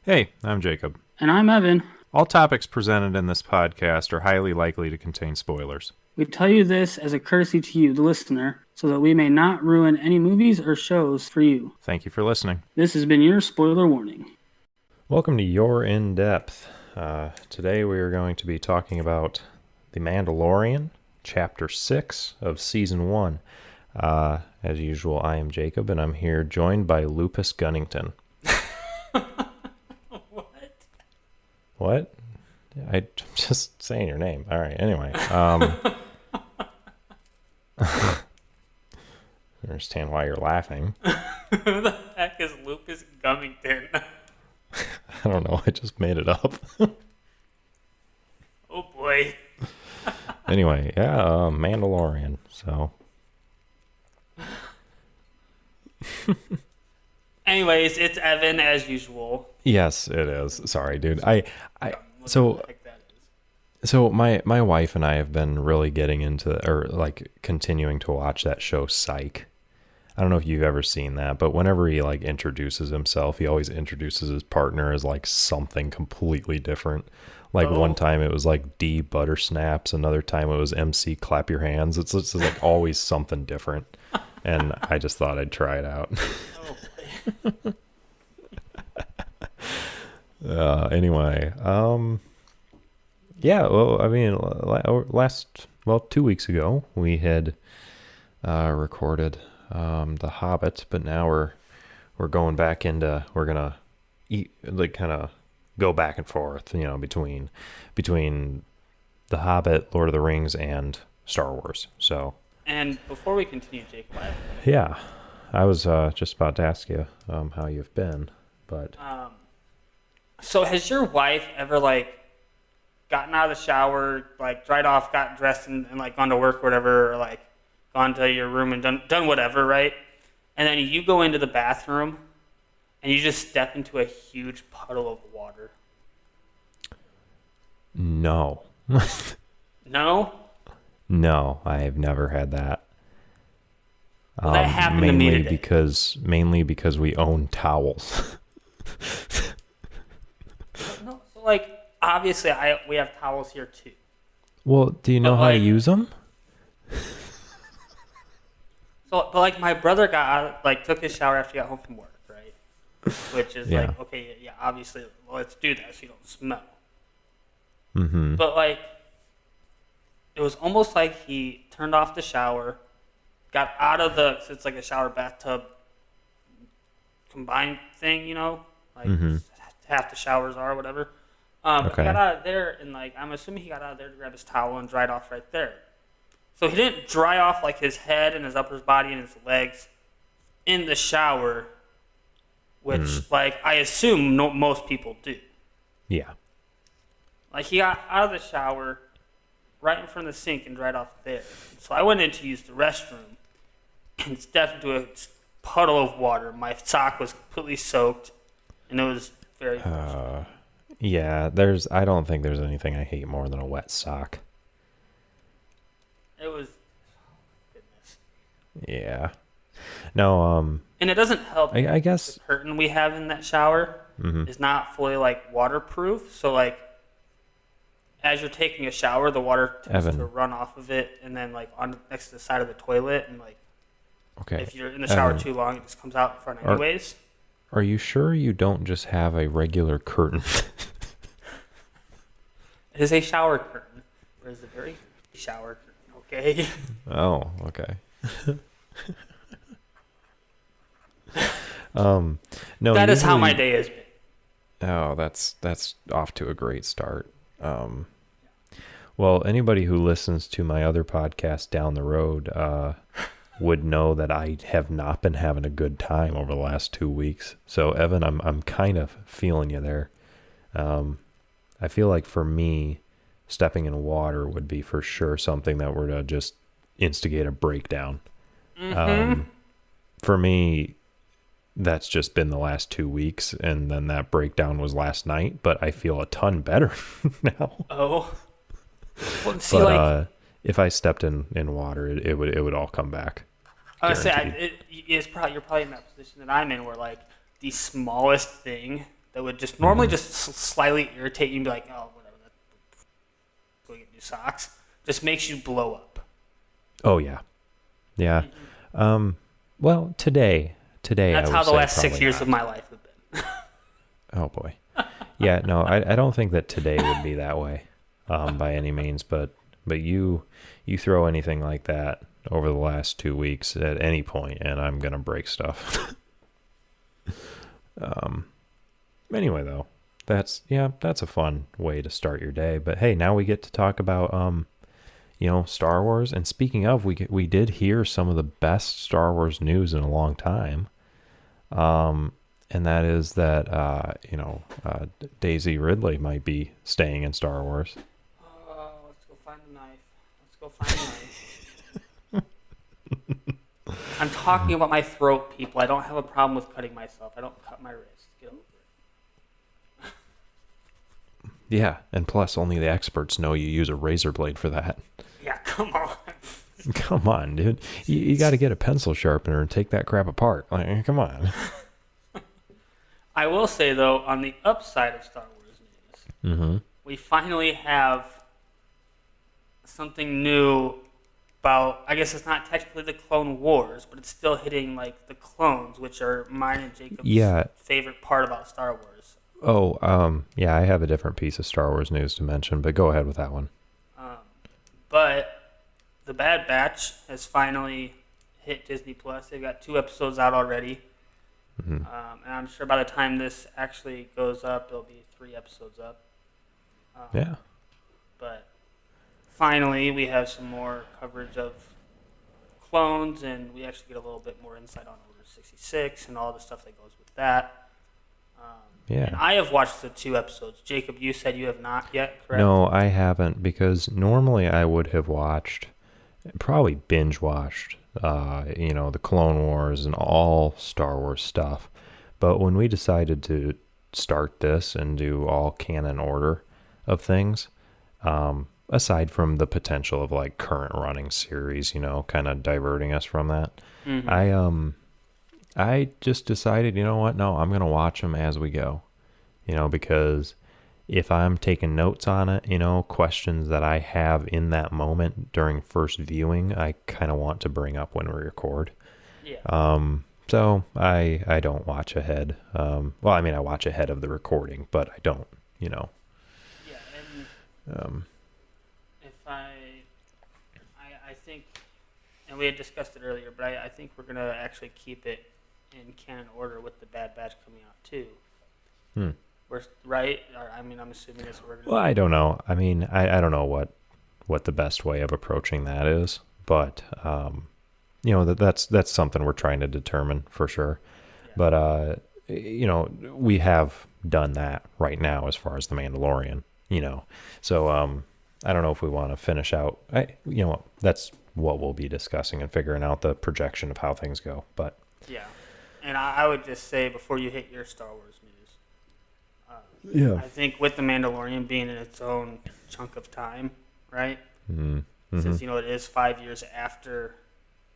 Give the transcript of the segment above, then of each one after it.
Hey, I'm Jacob. And I'm Evan. All topics presented in this podcast are highly likely to contain spoilers. We tell you this as a courtesy to you, the listener, so that we may not ruin any movies or shows for you. Thank you for listening. This has been your spoiler warning. Welcome to Your In Depth. Today we are going to be talking about The Mandalorian, Chapter 6 of Season 1. As usual, I am Jacob, and I'm here joined by Lupus Gunnington. What? I'm just saying your name. All right, anyway. I understand why you're laughing. Who the heck is Lucas Gummington? I don't know. I just made it up. Oh, boy. Anyway, yeah, Mandalorian, so. Anyways, it's Evan as usual. Yes, it is. Sorry, dude. So my wife and I have been really getting into, or like continuing to watch that show Psych. I don't know if you've ever seen that, but whenever he like introduces himself, he always introduces his partner as like something completely different. Like one time it was like D Butter Snaps, another time it was MC Clap Your Hands. It's just like always something different. And I just thought I'd try it out. Oh, boy. Anyway, yeah, well, I mean, 2 weeks ago, we had recorded The Hobbit, but now we're going back into, we're gonna like kind of go back and forth, between The Hobbit, Lord of the Rings, and Star Wars. So. And before we continue, Jake, Yeah, I was just about to ask you how you've been, but. So has your wife ever, like, gotten out of the shower, like, dried off, got dressed, and like, gone to work or whatever, or, like, gone to your room and done whatever, right? And then you go into the bathroom, and you just step into a huge puddle of water? No. No? No, I've never had that. Well, that happened to me today. Mainly because we own towels. No, so, like, obviously we have towels here too. Well, do you know how to use them? So, but like, my brother got out, like, took his shower after he got home from work, right? Which is like, okay, yeah, obviously, well, let's do that so you don't smell. Mm-hmm. But like, it was almost like he turned off the shower, got out of so it's like a shower bathtub combined thing, like half the showers are, whatever. Okay. He got out of there, and like, I'm assuming he got out of there to grab his towel and dried off right there. So he didn't dry off like his head and his upper body and his legs in the shower, which like I assume most people do. Yeah. Like, he got out of the shower right in front of the sink and dried off there. So I went in to use the restroom and stepped into a puddle of water. My sock was completely soaked, and it was very frustrating. Yeah, I don't think there's anything I hate more than a wet sock. It was, oh, goodness. Yeah. No, And it doesn't help. I guess the curtain we have in that shower is not fully, like, waterproof. So, like, as you're taking a shower, the water tends to run off of it, and then, like, on next to the side of the toilet, and, like, okay. If you're in the shower too long, it just comes out in front anyways. Are you sure you don't just have a regular curtain? It is a shower curtain. It is a very shower curtain, okay? Oh, okay. No. That is how my day has been. Oh, that's off to a great start. Well, anybody who listens to my other podcast down the road would know that I have not been having a good time over the last 2 weeks. So, Evan, I'm kind of feeling you there. I feel like for me, stepping in water would be for sure something that were to just instigate a breakdown. For me, that's just been the last 2 weeks, and then that breakdown was last night, but I feel a ton better now. Oh. Well, see, but if I stepped in water, it would all come back. I would say you're probably in that position that I'm in, where like the smallest thing that would just normally just slightly irritate you and be like, oh, whatever, let's go get new socks, just makes you blow up. Oh, yeah. Yeah. Well, today That's I how would the say last 6 probably years not. of my life have been. Oh, boy. Yeah, no, I don't think that today would be that way by any means, but you throw anything like that over the last 2 weeks at any point, and I'm going to break stuff. Anyway, though, that's a fun way to start your day. But hey, now we get to talk about, Star Wars. And speaking of, we did hear some of the best Star Wars news in a long time. And that is that, Daisy Ridley might be staying in Star Wars. Oh, let's go find a knife. I'm talking about my throat, people. I don't have a problem with cutting myself. I don't cut my wrist. Get over it. Yeah, and plus only the experts know you use a razor blade for that. Yeah, come on. Come on, dude. You got to get a pencil sharpener and take that crap apart. Like, come on. I will say, though, on the upside of Star Wars news, we finally have something new about, I guess it's not technically the Clone Wars, but it's still hitting, like, the clones, which are mine and Jacob's favorite part about Star Wars. Oh, yeah, I have a different piece of Star Wars news to mention, but go ahead with that one. But The Bad Batch has finally hit Disney Plus. They've got 2 episodes out already. And I'm sure by the time this actually goes up, there'll be 3 episodes up. Yeah. But finally, we have some more coverage of clones, and we actually get a little bit more insight on Order 66 and all the stuff that goes with that. And I have watched the 2 episodes. Jacob, you said you have not yet, correct? No, I haven't, because normally I would have probably binge watched, the Clone Wars and all Star Wars stuff. But when we decided to start this and do all canon order of things, aside from the potential of like current running series, kind of diverting us from that, I just decided, you know what? No, I'm going to watch them as we go, because if I'm taking notes on it, questions that I have in that moment during first viewing, I kind of want to bring up when we record. Yeah. So I don't watch ahead. I watch ahead of the recording, but I don't, Yeah, and if I think, and we had discussed it earlier, but I think we're going to actually keep it in canon order with the Bad Batch coming out too. We're right. I'm assuming that's what we're going to. Well, I don't know. I don't know what the best way of approaching that is, but that's something we're trying to determine for sure. Yeah. But we have done that right now as far as the Mandalorian. So I don't know if we want to finish out. That's what we'll be discussing and figuring out the projection of how things go. But yeah. And I would just say, before you hit your Star Wars news, I think with The Mandalorian being in its own chunk of time, right? Mm-hmm. Since, it is 5 years after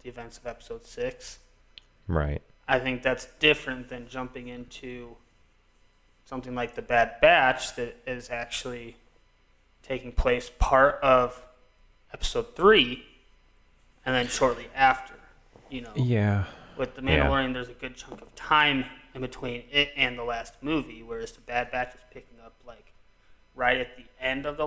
the events of Episode 6. Right. I think that's different than jumping into something like The Bad Batch that is actually taking place part of Episode 3 and then shortly after, Yeah. With The Mandalorian, there's a good chunk of time in between it and the last movie, whereas The Bad Batch is picking up like right at the end of the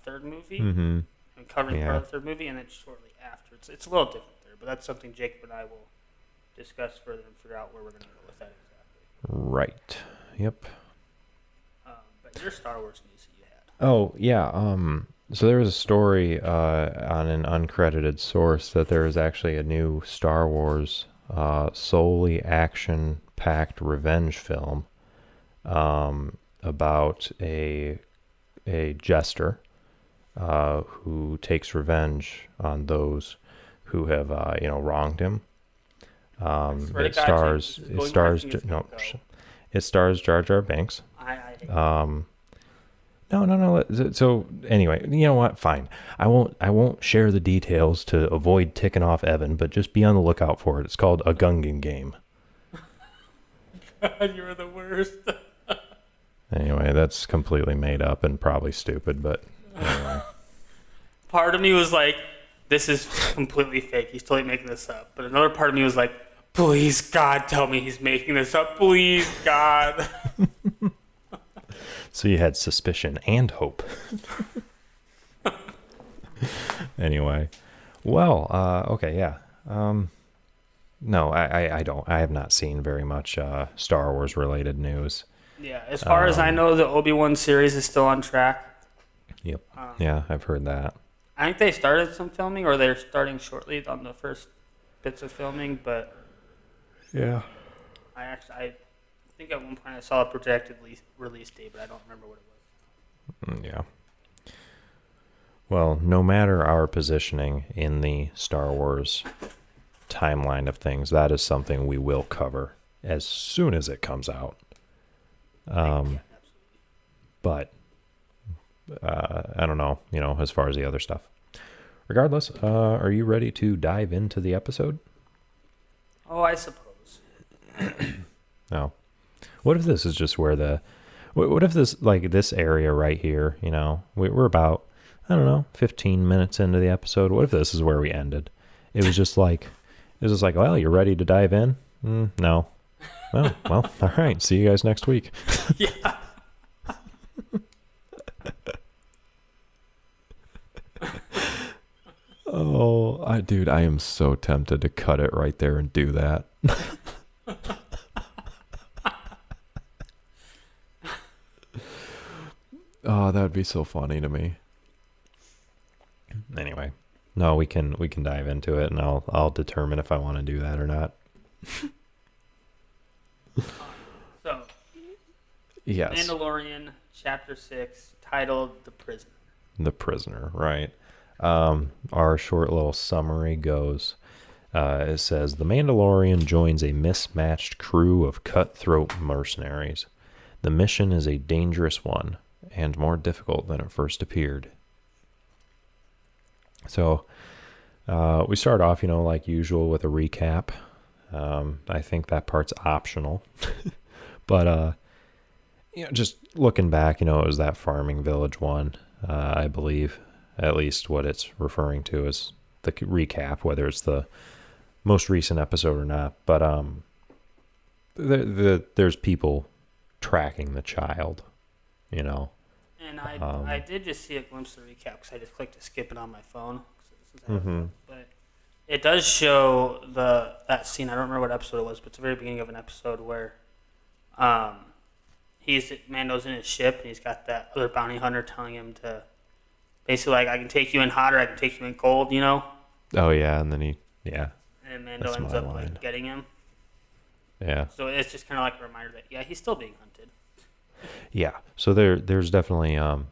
third movie and covering part of the third movie, and then shortly after. It's a little different there, but that's something Jacob and I will discuss further and figure out where we're going to go with that exactly. Right. Yep. But your Star Wars news that you had. Oh, yeah. So there was a story on an uncredited source that there is actually a new Star Wars solely action-packed revenge film about a jester who takes revenge on those who have wronged him. It stars Jar Jar Binks. I hate that. No. So anyway, you know what? Fine. I won't share the details to avoid ticking off Evan, but just be on the lookout for it. It's called A Gungan Game. God, you're the worst. Anyway, that's completely made up and probably stupid, but anyway. Part of me was like, this is completely fake. He's totally making this up. But another part of me was like, please, God, tell me he's making this up. Please, God. So you had suspicion and hope. Anyway. Well, okay, yeah. No, I don't. I have not seen very much Star Wars related news. Yeah, as far as I know, the Obi-Wan series is still on track. Yep. Yeah, I've heard that. I think they started some filming, or they're starting shortly on the first bits of filming, but Yeah. I think at one point I saw a projected release date, but I don't remember what it was. Yeah. Well, no matter our positioning in the Star Wars timeline of things, that is something we will cover as soon as it comes out. But I don't know, as far as the other stuff. Regardless, are you ready to dive into the episode? Oh, I suppose. No. What if this is just where what if this, like this area right here, we're about, I don't know, 15 minutes into the episode. What if this is where we ended? It was just like, well, you're ready to dive in? No. Well, all right. See you guys next week. Yeah. Oh, dude, I am so tempted to cut it right there and do that. Oh, that would be so funny to me. Anyway, no, we can dive into it, and I'll determine if I want to do that or not. So, yes, Mandalorian Chapter 6, titled "The Prisoner." The Prisoner, right? Our short little summary goes. It says the Mandalorian joins a mismatched crew of cutthroat mercenaries. The mission is a dangerous one and more difficult than it first appeared. So we start off, like usual, with a recap. I think that part's optional. But, just looking back, it was that farming village one, I believe. At least what it's referring to is the recap, whether it's the most recent episode or not. But there's people tracking the child, And I did just see a glimpse of the recap because I just clicked to skip it on my phone. But it does show that scene. I don't remember what episode it was, but it's the very beginning of an episode where Mando's in his ship and he's got that other bounty hunter telling him to basically I can take you in hot or I can take you in cold, Oh yeah, and then And Mando ends up getting him. Yeah. So it's just kind of like a reminder that he's still being hunted. Yeah. So there's definitely to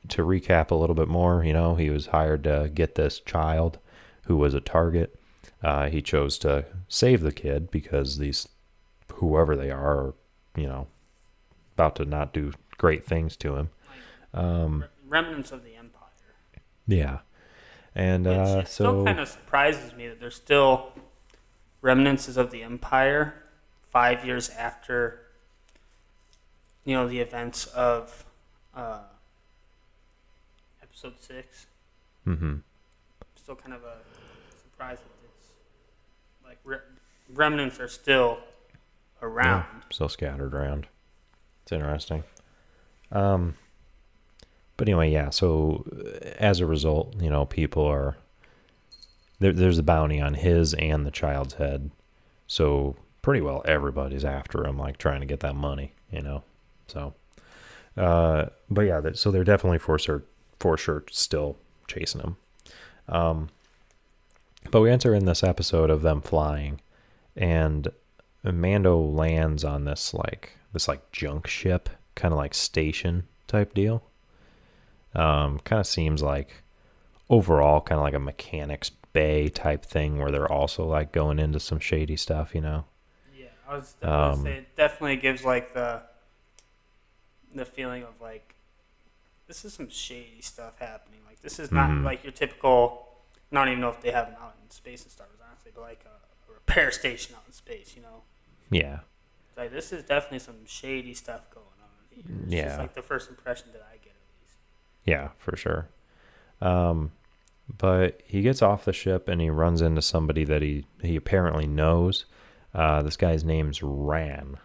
recap a little bit more, he was hired to get this child who was a target. He chose to save the kid because these whoever they are, about to not do great things to him. Remnants of the Empire. Yeah. And it still kind of surprises me that there's still remnants of the Empire 5 years after the events of episode 6. Mm-hmm. Still kind of a surprise that it's like remnants are still around. Yeah, still scattered around. It's interesting. But anyway, yeah, so as a result, people are... There's a bounty on his and the child's head. So pretty well everybody's after him, like trying to get that money, So, but yeah, so they're definitely for sure still chasing him. But we enter in this episode of them flying, and Mando lands on this junk ship, kind of like station type deal. Kind of seems like overall kind of like a mechanics bay type thing where they're also like going into some shady stuff, Yeah, I was definitely say it definitely gives like the feeling of like this is some shady stuff happening. Like this is not like your typical. I don't even know if they have them out in space in Star Wars, honestly, but like a repair station out in space, Yeah. Like this is definitely some shady stuff going It's just like the first impression that I get, at least. Yeah, for sure. But he gets off the ship and he runs into somebody that he apparently knows. This guy's name's Ran.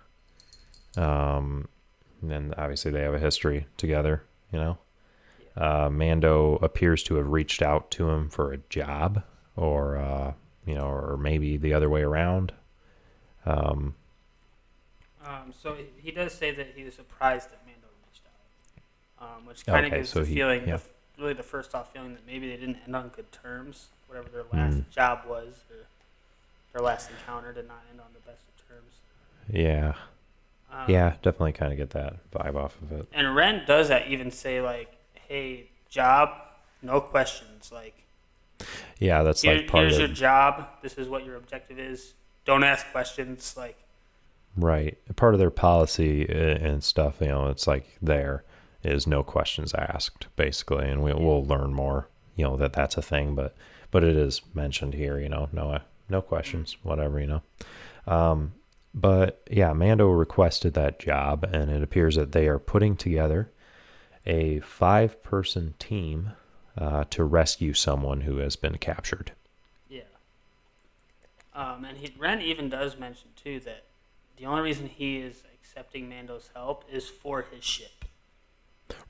And obviously they have a history together, you know. Mando appears to have reached out to him for a job, or or maybe the other way around. So he does say that he was surprised that Mando reached out, which kind of gives the feeling, really the first off feeling that maybe they didn't end on good terms. Whatever their last job was, or their last encounter did not end on the best of terms. Yeah. Yeah, definitely kind of get that vibe off of it. And Ren does that, even say like, "Hey, job, no questions." Like, yeah, that's like part of. Here's your job. This is what your objective is. Don't ask questions. Like, right. Part of their policy and stuff. You know, it's like there is no questions asked, basically, and we'll learn more. You know, that's a thing, but it is mentioned here. You know, no questions, whatever. You know. But yeah, Mando requested that job, and it appears that they are putting together a 5-person team to rescue someone who has been captured. Yeah. And Ren even does mention too that the only reason he is accepting Mando's help is for his ship.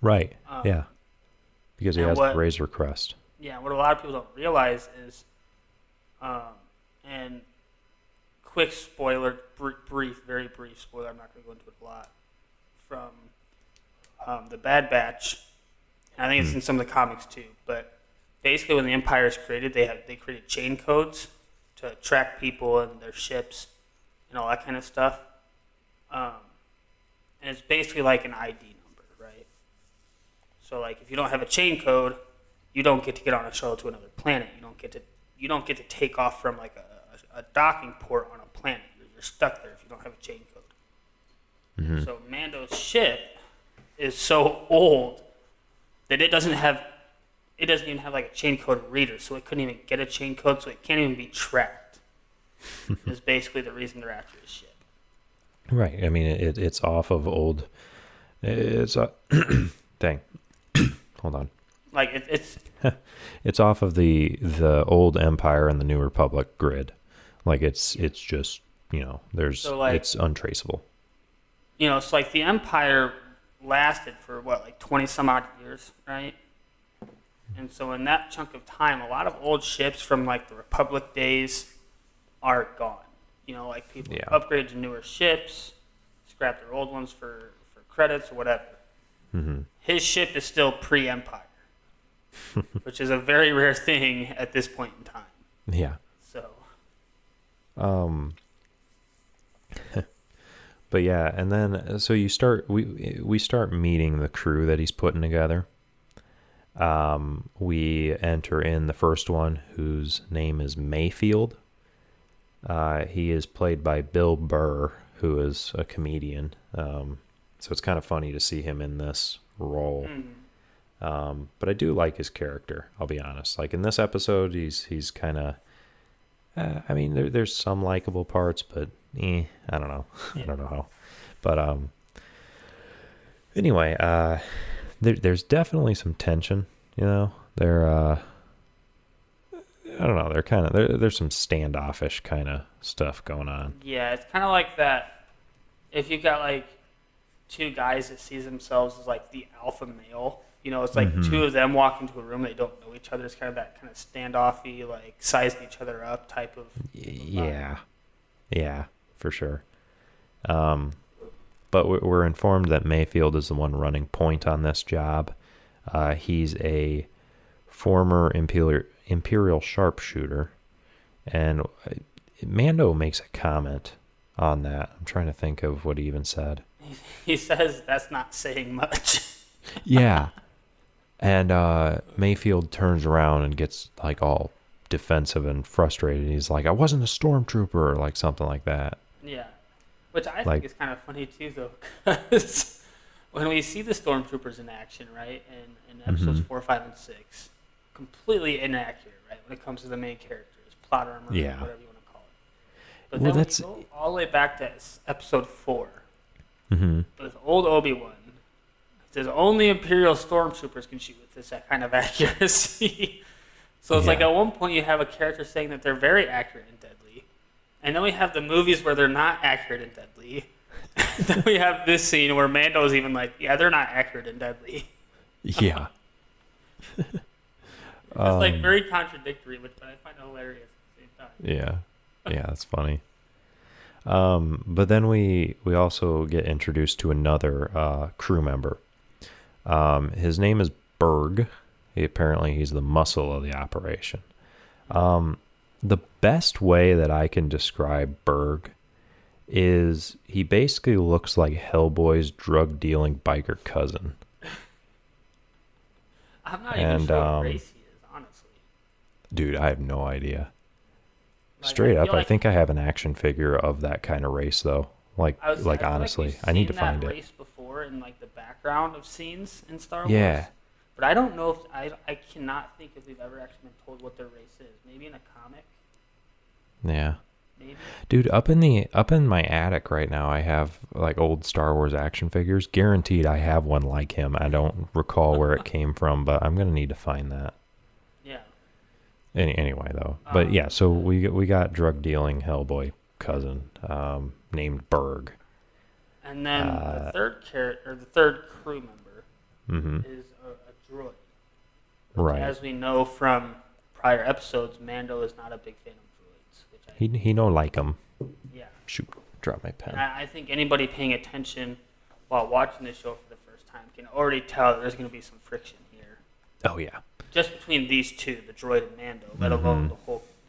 Right. Yeah. Because he has to raise request. Yeah. What a lot of people don't realize is, and quick spoiler, very brief spoiler. I'm not going to go into it a lot. From the Bad Batch, and I think it's in some of the comics too. But basically, when the Empire is created, they created chain codes to track people and their ships and all that kind of stuff. And it's basically like an ID number, right? So, like, if you don't have a chain code, you don't get to get on a shuttle to another planet. You don't get to take off from like a docking port on a planet. You're stuck there if you don't have a chain code. Mm-hmm. So Mando's ship is so old that it doesn't even have like a chain code reader, so it couldn't even get a chain code, so it can't even be tracked. Is basically the reason they're after his ship. Right. I mean, it's off of old. It's dang. Hold on. Like it's it's off of the old Empire and the New Republic grid. Like it's just, you know, it's untraceable. You know, it's like the Empire lasted for like 20 some odd years, right? And so in that chunk of time, a lot of old ships from like the Republic days are gone. You know, like people upgrade to newer ships, scrap their old ones for credits or whatever. Mm-hmm. His ship is still pre-Empire, which is a very rare thing at this point in time. Yeah. So. But yeah, and then so we start meeting the crew that he's putting together. We enter in the first one, whose name is Mayfield. He is played by Bill Burr, who is a comedian. So it's kind of funny to see him in this role. But I do like his character, I'll be honest. Like in this episode, he's kind of, I mean, there's some likable parts, but I don't know. I don't know how. But anyway, there's definitely some tension, you know. I don't know, they're kind of, there's some standoffish kind of stuff going on. Yeah, it's kind of like that. If you've got like two guys that sees themselves as like the alpha male, you know, it's like two of them walk into a room, they don't know each other. It's kind of that kind of standoffy, like sizing each other up type of. Yeah, for sure. But we're informed that Mayfield is the one running point on this job. He's a former Imperial sharpshooter, and Mando makes a comment on that. I'm trying to think of what he even said. He says that's not saying much. Yeah. And Mayfield turns around and gets like all defensive and frustrated. He's like, I wasn't a stormtrooper, or like something like that. Yeah. Which I think is kind of funny too, though, because when we see the stormtroopers in action, right, in episodes 4, 5, and 6, completely inaccurate, right, when it comes to the main characters, plot armor, whatever you want to call it. But then when you go all the way back to episode 4, with old Obi-Wan, It says only Imperial stormtroopers can shoot with this kind of accuracy. So it's like Yeah. at one point you have a character saying that they're very accurate and deadly, and then we have the movies where they're not accurate and deadly. Then we have this scene where Mando's even like, yeah, they're not accurate and deadly. Yeah. It's like very contradictory, which I find hilarious at the same time. Yeah. Yeah, that's funny. But then we also get introduced to another crew member. His name is Berg. Apparently he's the muscle of the operation. The best way that I can describe Berg is he basically looks like Hellboy's drug-dealing biker cousin. I'm not even sure what race he is, honestly. Dude, I have no idea. Like, Straight I up, feel I like- think I have an action figure of that kind of race, though. Like I feel like honestly, we've I need to seen that find it. race before in like the background of scenes in Star Wars. Yeah. But I don't know if I cannot think if we've ever actually been told what their race is. Maybe in a comic. Yeah. Maybe. Dude, up in my attic right now, I have like old Star Wars action figures. Guaranteed I have one like him. I don't recall where it came from, but I'm gonna need to find that. Yeah. Anyway, though. But yeah, so we got drug dealing Hellboy cousin named Berg. And then the third crew member is a droid. Right. As we know from prior episodes, Mando is not a big fan of droids. Which He don't like him. yeah. Shoot, drop my pen. And I think anybody paying attention while watching this show for the first time can already tell that there's going to be some friction here. Oh yeah. Just between these two, the droid and Mando, let alone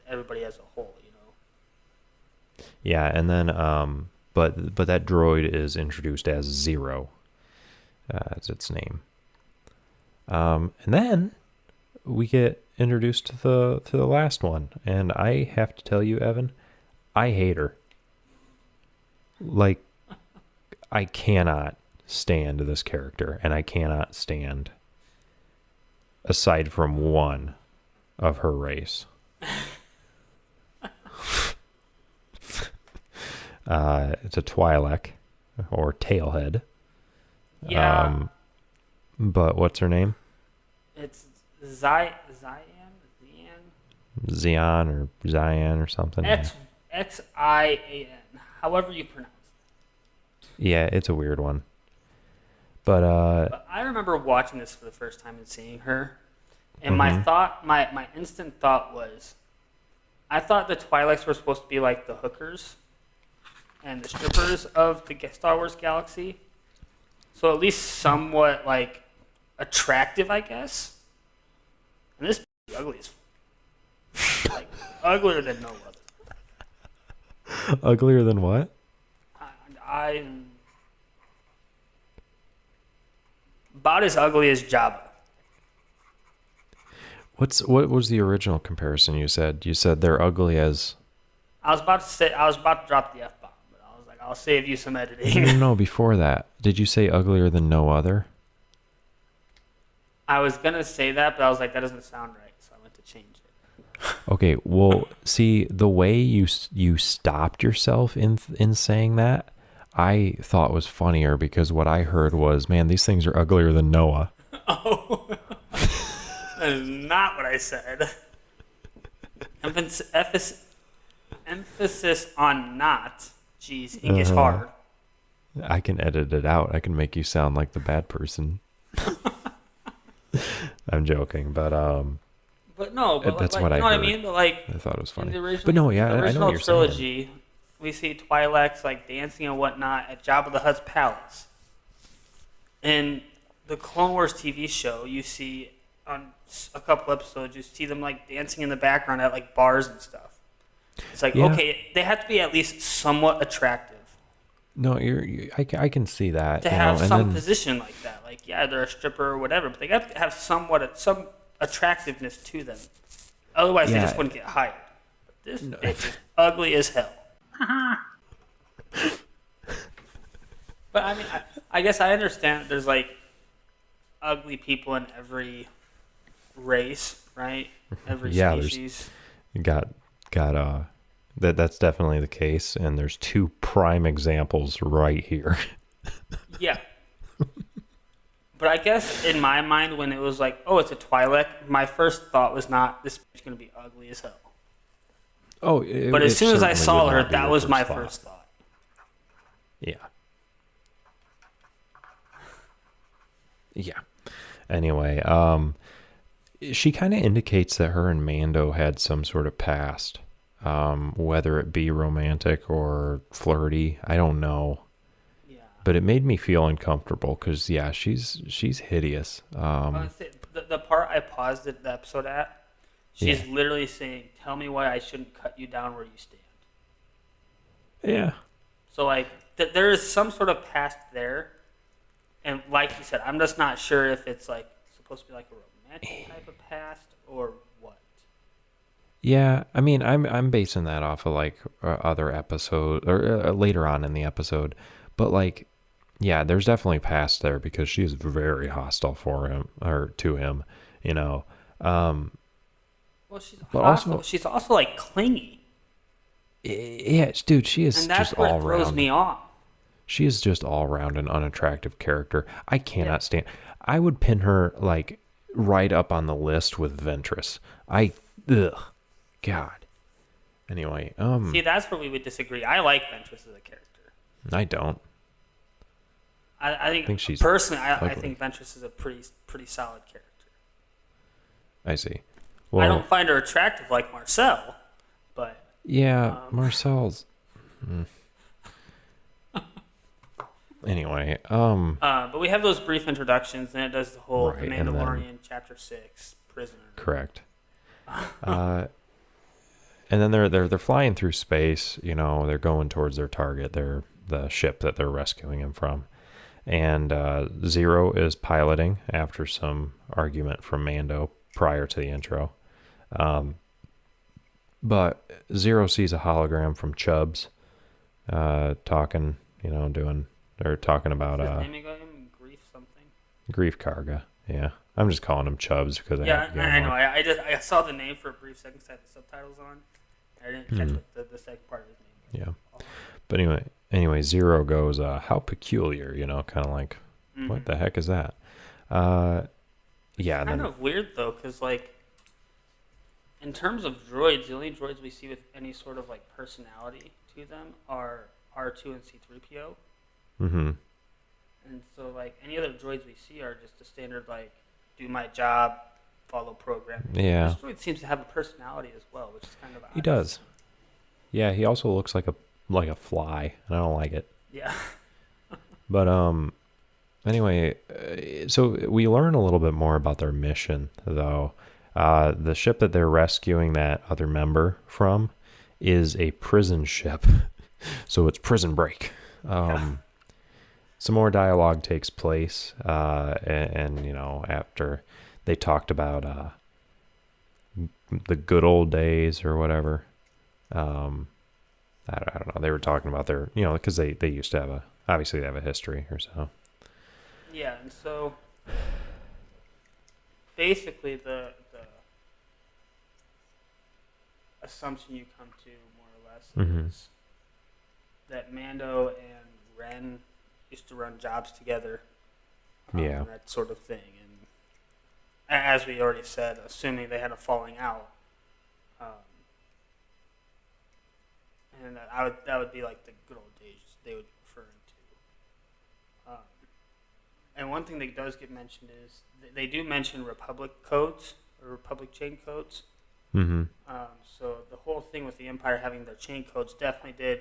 everybody as a whole, you know. Yeah, and then but that droid is introduced as Zero. As its name. And then we get introduced to the last one, and I have to tell you, Evan, I hate her. Like, I cannot stand this character, and I cannot stand, aside from one of her race. It's a Twi'lek, or Tailhead. Yeah. But what's her name? It's Zian, Xian or Zian or something. Xian, however you pronounce it. Yeah, it's a weird one. But But I remember watching this for the first time and seeing her, and my instant thought was, I thought the Twi'leks were supposed to be like the hookers and the strippers of the Star Wars galaxy, so at least somewhat like attractive, I guess. And this is ugly as like uglier than no other. uglier than what? I'm about as ugly as Jabba. What was the original comparison you said? You said they're ugly as... I was about to drop the F-bomb, but I was like, I'll save you some editing. No, before that. Did you say uglier than no other? I was gonna say that, but I was like, that doesn't sound right, so I went to change it. Okay, well, see, the way you stopped yourself in saying that, I thought was funnier, because what I heard was, man, these things are uglier than Noah. Oh, that is not what I said. Emphasis on not. Jeez, English hard. I can edit it out. I can make you sound like the bad person. I'm joking, but But no, but that's like, what you know I what I heard. mean? But like, I thought it was funny. in the original, But no, yeah, the I know original what you're saying. trilogy, we see Twi'leks like dancing and whatnot at Jabba the Hutt's palace. In the Clone Wars TV show, you see on a couple episodes, you see them like dancing in the background at like bars and stuff. It's like, Yeah. okay, they have to be at least somewhat attractive No, I can see that. to have some position like that. Like, yeah, they're a stripper or whatever, but they got to have some attractiveness to them. Otherwise, they Yeah. just wouldn't get hired. But this bitch is ugly as hell. But I mean, I guess I understand that there's like ugly people in every race, right? Every Yeah, there's- species. That's definitely the case, and there's two prime examples right here. Yeah. But I guess in my mind, when it was like, oh, it's a Twi'lek, my first thought was not, this bitch going to be ugly as hell. Oh, But as soon as I certainly saw would her, not be that your was my thought. first thought. Yeah. Yeah. Anyway, she kind of indicates that her and Mando had some sort of past, whether it be romantic or flirty. I don't know. Yeah. But it made me feel uncomfortable because, yeah, she's hideous. Honestly, the part I paused the episode at, she's Yeah. literally saying, tell me why I shouldn't cut you down where you stand. Yeah. So, like, there is some sort of past there. And like you said, I'm just not sure if it's, like, supposed to be like a romantic type of past or what. Yeah, I mean, I'm basing that off of like other episode or later on in the episode, but like, yeah, there's definitely past there because she is very hostile for him or to him, you know. Um, Well, she's but hostile, also, but she's also, like, clingy. yeah, dude, she is And that's just where all it throws around. me off. She is just all around an unattractive character. I cannot stand. I would pin her like right up on the list with Ventress. Ugh, God. Anyway, See, that's where we would disagree. I like Ventress as a character. I don't. I think she's personally, I ugly. think Ventress is a pretty solid character. I see. I Well, don't find her attractive like Marcel, but yeah, Marcel's. Anyway, but we have those brief introductions, and it does the whole Right, The and then- Mandalorian Chapter 6 Prisoner. correct. And then they're flying through space. You know, they're going towards their target. They're the ship that they're rescuing him from. And Zero is piloting after some argument from Mando prior to the intro. But Zero sees a hologram from Chubbs talking, you know, they're talking about What's his name again? Grief something. Grief Karga. Yeah. I'm just calling him Chubbs because I have to get I him know. on. I saw the name for a brief second because I had the subtitles on. I didn't catch what the second part of his name was. Yeah. But anyway, Zero goes, how peculiar, you know, kind of like, what the heck is that? Yeah. And Kind then, of weird though, because like in terms of droids, the only droids we see with any sort of like personality to them are R2 and C3PO. mm-hmm. And so, like, any other droids we see are just the standard, like, do my job, follow program. Yeah. This droid seems to have a personality as well, which is kind of odd. He does. Yeah, he also looks like a fly, and I don't like it. Yeah. But anyway, so we learn a little bit more about their mission, though. The ship that they're rescuing that other member from is a prison ship, so it's Prison Break. Some more dialogue takes place, and you know, after they talked about the good old days or whatever. I don't know. They were talking about their, you know, because they used to have obviously they have a history or so. Yeah, and so basically the assumption you come to more or less is that Mando and Ren used to run jobs together. Yeah. And that sort of thing. And as we already said, assuming they had a falling out, and that would be like the good old days they would be referring to. And one thing that does get mentioned is they do mention Republic codes or Republic chain codes. Mm-hmm. So the whole thing with the Empire having their chain codes definitely did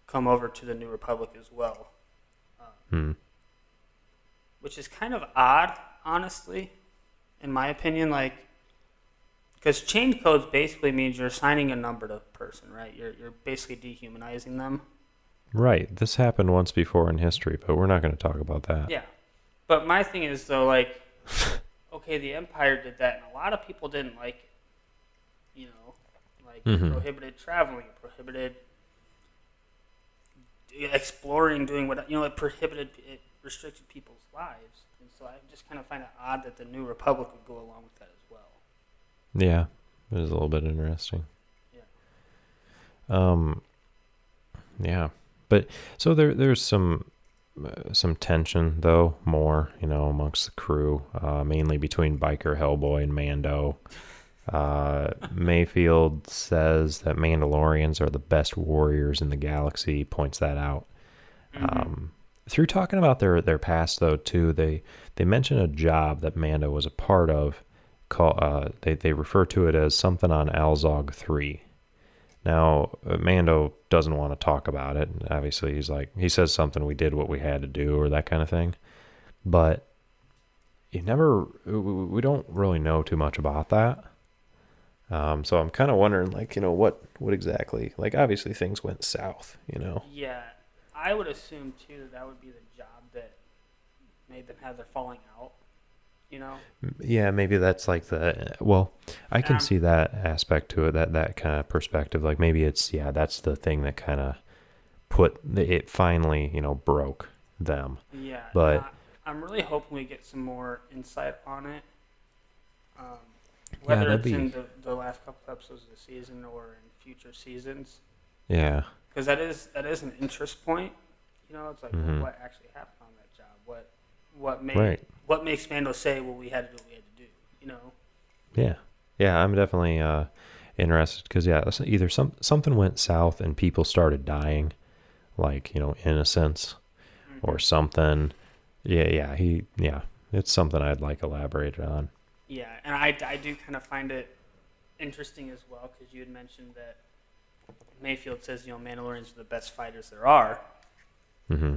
come over to the New Republic as well. Which is kind of odd, honestly, in my opinion. Like, because chain codes basically means you're assigning a number to a person, right? You're basically dehumanizing them. Right. This happened once before in history, but we're not going to talk about that. Yeah. But my thing is, though, like, okay, the Empire did that, and a lot of people didn't like it. You know, like, it prohibited traveling, it prohibited exploring, doing what, you know, it restricted people's lives. And so I just kind of find it odd that the New Republic would go along with that as well. Yeah. It is a little bit interesting. Yeah. Yeah. But so there's some some tension though, more amongst the crew, mainly between Biker Hellboy and Mando. Mayfield says that Mandalorians are the best warriors in the galaxy. Points that out. Through talking about their past though too, they mention a job that Mando was a part of. They refer to it as something on Alzog 3. Now, Mando doesn't want to talk about it. Obviously, he says something, we did what we had to do, or that kind of thing. But we don't really know too much about that. So I'm kind of wondering, what exactly, obviously things went south, Yeah, I would assume, too, that would be the job that made them have their falling out, Yeah, maybe that's I can see that aspect to it, that kind of perspective. Maybe that's the thing that kind of it finally, broke them. Yeah, but I'm really hoping we get some more insight on it. Whether it's in the last couple episodes of the season or in future seasons. Yeah. Because that is an interest point. It's like, well, what actually happened on that job? What makes Mando say, well, we had to do what we had to do, Yeah. Yeah, I'm definitely interested because, either something went south and people started dying, innocents or something. It's something I'd like elaborated on. Yeah, and I do kind of find it interesting as well because you had mentioned that Mayfield says, Mandalorians are the best fighters there are. Mm-hmm.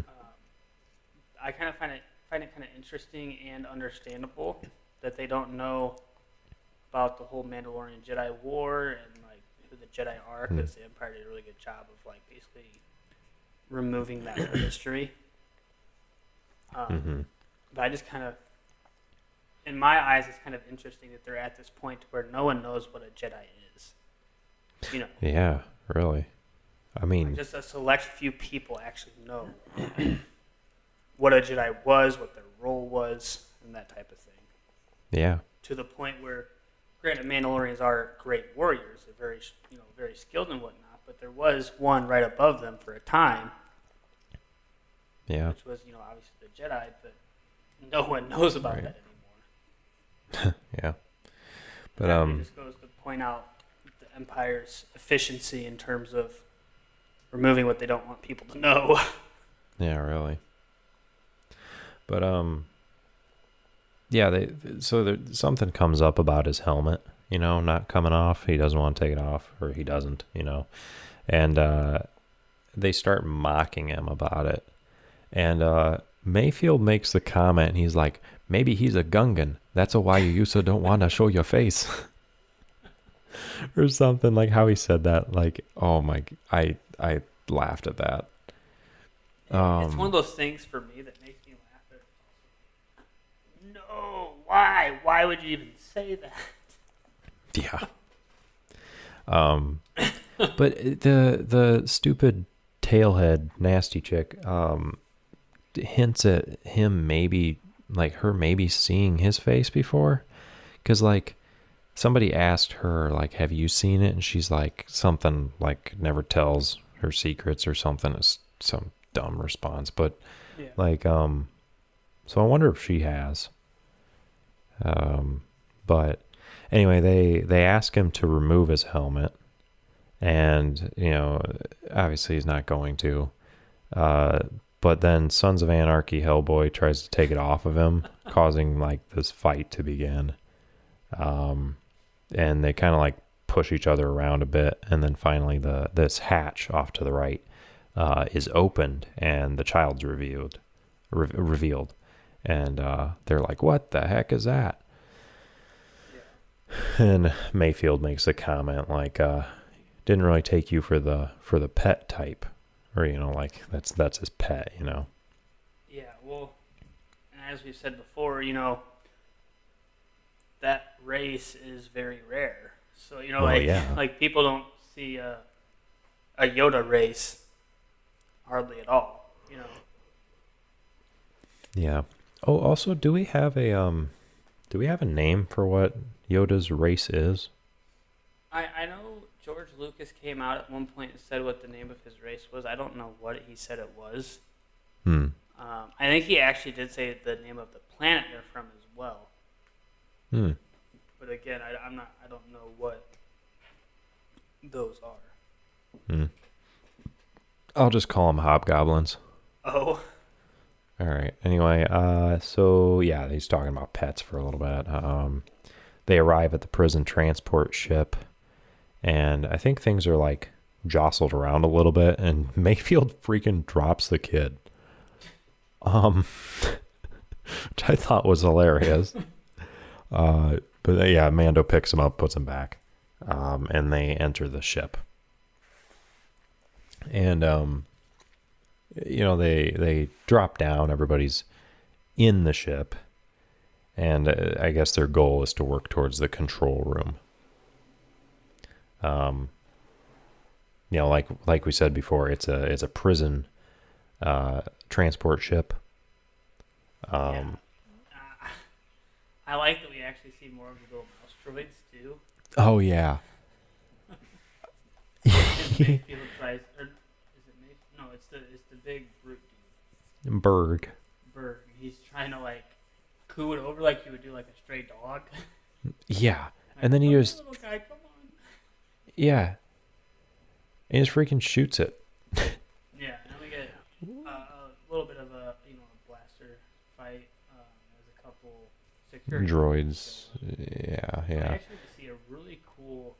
I kind of find it kind of interesting and understandable that they don't know about the whole Mandalorian Jedi War and who the Jedi are, because the Empire did a really good job of basically removing that from history. But I just kind of, in my eyes, it's kind of interesting that they're at this point where no one knows what a Jedi is. Yeah, really. I mean, just a select few people actually know what a Jedi was, what their role was, and that type of thing. Yeah. To the point where, granted, Mandalorians are great warriors. They're very, very skilled and whatnot. But there was one right above them for a time. Yeah. Which was, obviously the Jedi, but no one knows about that anymore. Yeah. But it just goes to point out the Empire's efficiency in terms of removing what they don't want people to know. Yeah, really. But something comes up about his helmet, not coming off. He doesn't want to take it off, or he doesn't, and they start mocking him about it. And Mayfield makes the comment, and he's like, maybe he's a Gungan. That's why you used to don't want to show your face. Or something, how he said that. Oh my, I laughed at that. It's one of those things for me that makes me laugh. No, why? Why would you even say that? Yeah. But the stupid tailhead nasty chick hints at him maybe seeing his face before, because somebody asked her have you seen it, and she's something never tells her secrets or something. It's some dumb response, but so I wonder if she has. But anyway, they ask him to remove his helmet, and obviously he's not going to. But then Sons of Anarchy Hellboy tries to take it off of him, causing this fight to begin. And they kind of push each other around a bit, and then finally this hatch off to the right is opened, and the child's revealed, and they're like, "What the heck is that?" Yeah. And Mayfield makes a comment "Didn't really take you for the pet type," or that's his pet, Yeah, well, as we've said before, that race is very rare. So people don't see a Yoda race hardly at all. Yeah. Oh, also, do we have a name for what Yoda's race is? I know George Lucas came out at one point and said what the name of his race was. I don't know what he said it was. I think he actually did say the name of the planet they're from as well. Hmm. But again, I'm not. I don't know what those are. Hmm. I'll just call them hobgoblins. Oh. All right. Anyway, so yeah, he's talking about pets for a little bit. They arrive at the prison transport ship, and I think things are like jostled around a little bit, and Mayfield freaking drops the kid. Which I thought was hilarious. But yeah, Mando picks him up, puts him back, and they enter the ship. And they drop down. Everybody's in the ship, and I guess their goal is to work towards the control room. Like we said before, it's a prison transport ship. Yeah. I like that we actually see more of the little mouse droids too. Oh yeah. And Mayfield tries, or is it Mayfield? No, it's the big brute dude. Berg. Bird. He's trying to like coo it over like you would do like a stray dog. Yeah, Like, and then he "Come here, just little guy, come on." yeah, and he just freaking shoots it. Yeah, and we get a little bit of a blaster fight. There's a couple security Droids. I Yeah. actually see a really cool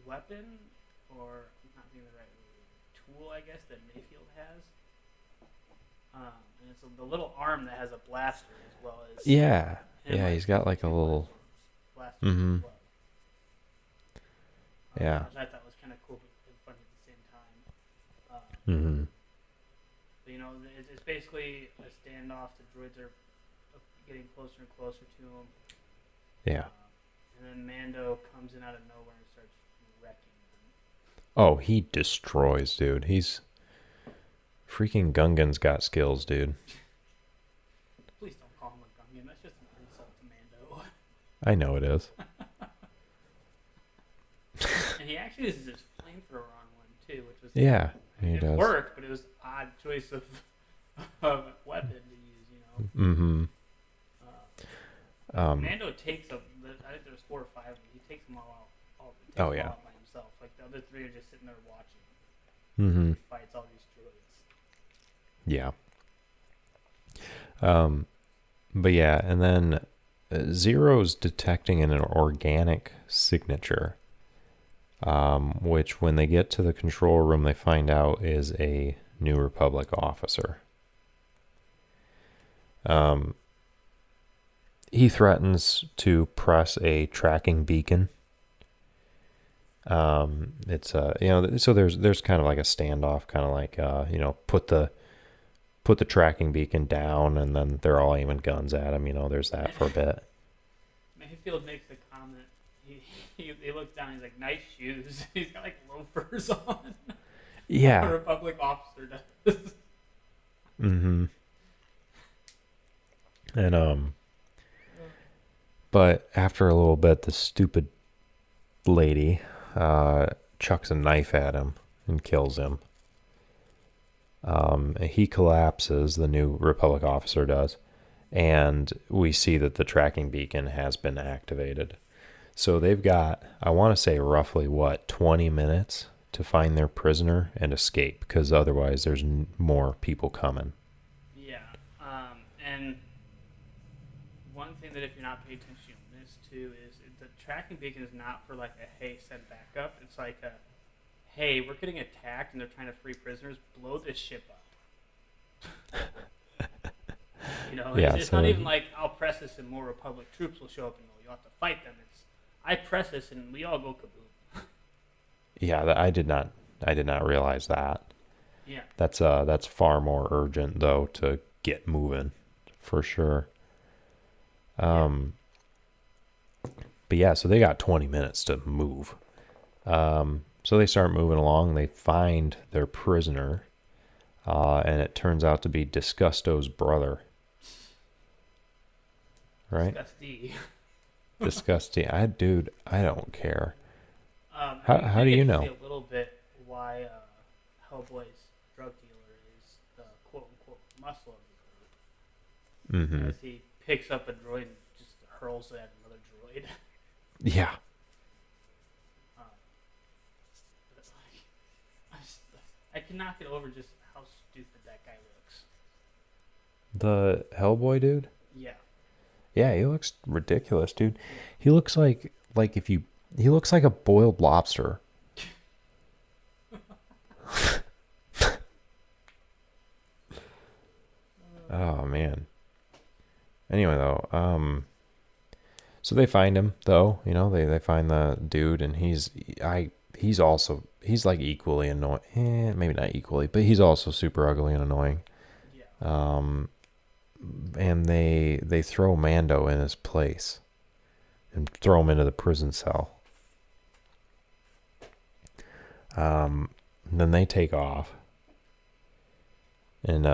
weapon, or not being the right word, tool, I guess, that Mayfield has. And it's the little arm that has a blaster as well as. Yeah. him, Yeah, he's got like a little. blaster Mhm. as well. Yeah. Which I thought was kind of cool and funny at the same time. Mm-hmm. But, it's basically a standoff. The droids are getting closer and closer to him. Yeah. And then Mando comes in out of nowhere and starts wrecking them. Oh, he destroys, dude. He's freaking Gungan's got skills, dude. Please don't call him a Gungan. That's just an insult to Mando. I know it is. And he actually uses his flamethrower on one too, which was He it does. worked, but it was an odd choice of weapon to use. Mm-hmm. Mando takes I think there's 4 or 5 of them. He takes them all out. Takes Oh, them yeah. all out by himself. Like the other 3 are just sitting there watching. Mm-hmm. He fights all these droids. Yeah. But yeah, and then Zero's detecting an organic signature, which when they get to the control room, they find out is a New Republic officer. He threatens to press a tracking beacon. It's so there's kind of like a standoff, kind of like put the tracking beacon down, and then they're all aiming guns at him. There's that for a bit. Mayfield makes a comment. He looks down. He's like, "Nice shoes." He's got like loafers on. Yeah. A Republic officer does. Mm-hmm. And but after a little bit, the stupid lady chucks a knife at him and kills him. He collapses, the New Republic officer does, and we see that the tracking beacon has been activated. So they've got, I want to say roughly 20 minutes to find their prisoner and escape, because otherwise there's more people coming. Yeah. And one thing that if you're not paying attention to this too is the tracking beacon is not for like a hey, send back up. It's like a hey, we're getting attacked and they're trying to free prisoners. Blow this ship up. Yeah, it's not even like I'll press this and more Republic troops will show up and you'll have to fight them. It's I press this and we all go kaboom. Yeah, I did not realize that. Yeah. That's far more urgent though to get moving, for sure. But yeah, so they got 20 minutes to move. So they start moving along. They find their prisoner, and it turns out to be Disgusto's brother. Right? Disgusting. I don't care. How do you know? See a little bit why Hellboy's drug muscle of the droid. Mm-hmm. As he picks up a droid and just hurls it at another droid. Yeah. I cannot get over just how stupid that guy looks. The Hellboy dude? Yeah. Yeah, he looks ridiculous, dude. He looks like if you he looks like a boiled lobster. Oh man. Anyway though, so they find him though, you know, they find the dude and he's like equally annoying. Maybe not equally, but he's also super ugly and annoying. Yeah. And they throw Mando in his place and throw him into the prison cell. Then they take off. And